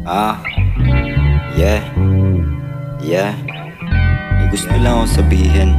Ah, yeah, yeah. May gusto lang akong sabihin.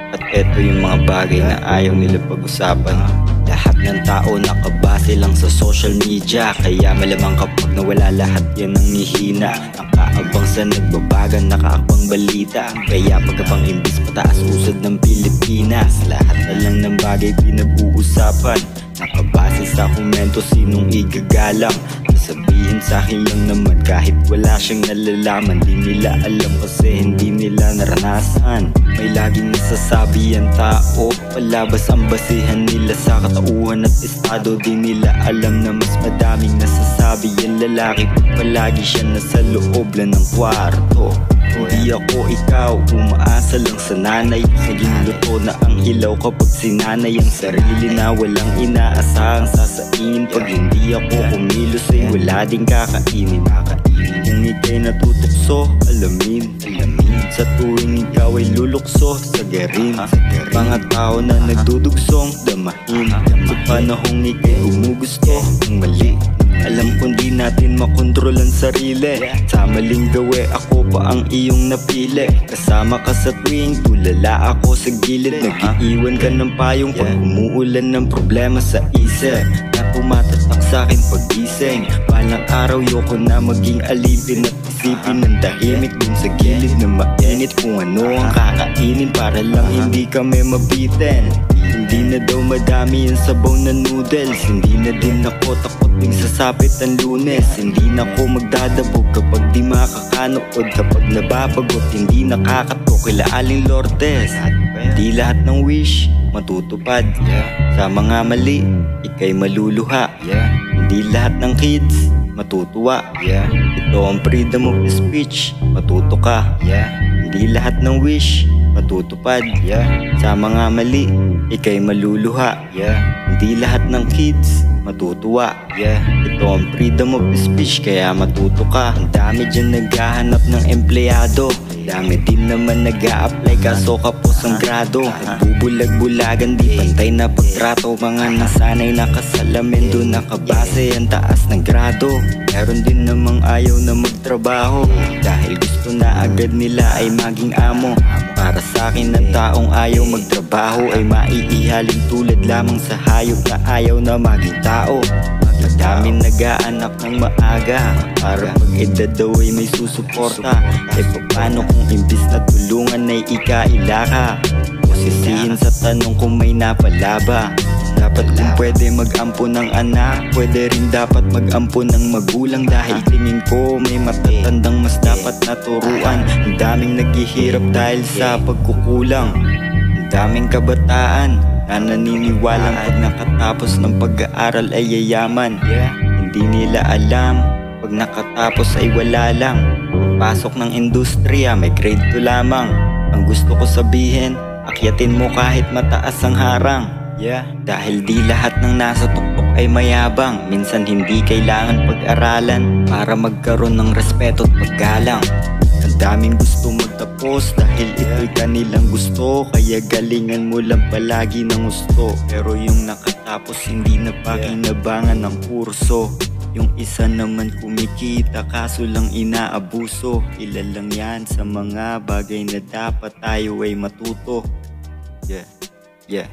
At eto yung mga bagay na ayaw nila pag-usapan. Lahat ng tao nakabase lang sa social media, kaya malamang kapag nawala lahat yan ang hihina. Nakaabang sa nagbabagang nakaakbang balita, kaya pagkapang imbis pataas usad ng Pilipinas. Lahat na lang ng bagay pinag-uusapan, nakabase sa komento sinong igagalang. Sabihin sa'kin lang naman kahit wala siyang nalalaman. Di nila alam kasi hindi nila naranasan. May laging nasasabi ang tao, palabas ang basihan nila sa katauhan at estado. Di nila alam na mas madaming nasasabi ang lalaki pag palagi siya nasa loob lang ng kwarto. Hindi ako ikaw, umaasa lang sa nanay. Naging luto na ang ilaw kapag sinanay ang sarili na walang inaasahang sasainin. Pag hindi ako kumilos ay wala ding kakainin. Kung ika'y natutukso, alamin sa tuwing ikaw ay lulukso, sagarin. Mga tao na nagdudugsong, damahin. Sa panahong ika'y gumugusto, ang mali. Alam kong di natin makontrol ang sarili. Sa maling gawe ako pa ang iyong napili. Kasama ka sa tuwing tulala ako sa gilid. Nag-iiwan ka ng payong pag umuulan ng problema sa isip na tumatatak sa'kin pag-gising. Balang araw yoko na maging alipin at isipin ng tahimik dun sa gilid na mainit kung ano ang kakainin para lang hindi kami mabitin. Hindi na daw madami yung sabaw na noodles. Hindi na din ako takot ting sasapit ang Lunes. Hindi na ako magdadabog kapag di makakanood. Kapag nababagot hindi nakakato kila Aling Lourdes. Di lahat ng wish matutupad. Sa mga mali ika'y maluluha. Hindi lahat ng kids matutuwa. Ito ang freedom of speech, matuto ka. Hindi lahat ng wish matutupad. Sa mga mali ika'y maluluha. Hindi lahat ng kids matutuwa. Ito ang freedom of speech, kaya matuto ka. Ang dami dyan naghahanap ng empleyado, dami din naman nag-a-apply kaso kapos ang grado. Nagbubulag-bulagan di pantay na pagtrato. Mga nasanay nakasalamin doon nakabase ang taas ng grado. Meron din namang ayaw na magtrabaho dahil gusto na agad nila ay maging amo. Para sa akin ang taong ayaw magtrabaho ay maiihalin tulad lamang sa hayop na ayaw na maging tao. Madaming nag-aanak ng maaga para pag edad daw ay may susuporta. E paano kung imbis na tulungan ay ikaila ka? Sisihin sa tanong kung may napalaba. Dapat kung pwede mag-ampon ng anak, pwede rin dapat mag-ampon ng magulang. Dahil tingin ko may matatandang mas dapat naturuan. Ang daming naghihirap dahil sa pagkukulang. Ang daming kabataan na naniniwalang pag nakatapos ng pag-aaral ay yayaman. Hindi nila alam pag nakatapos ay wala lang. Pagpasok ng industriya may grade 2 lamang. Ang gusto ko sabihin, akyatin mo kahit mataas ang harang. Dahil di lahat ng nasa tuktok ay mayabang. Minsan hindi kailangan pag-aralan para magkaroon ng respeto at paggalang. Ang daming gusto magtapos dahil ito'y kanilang gusto, kaya galingan mo lang palagi ng gusto. Pero yung nakatapos hindi na pakinabangan ng kurso. Yung isa naman kumikita kaso lang inaabuso. Ilan lang yan sa mga bagay na dapat tayo ay matuto. Yeah.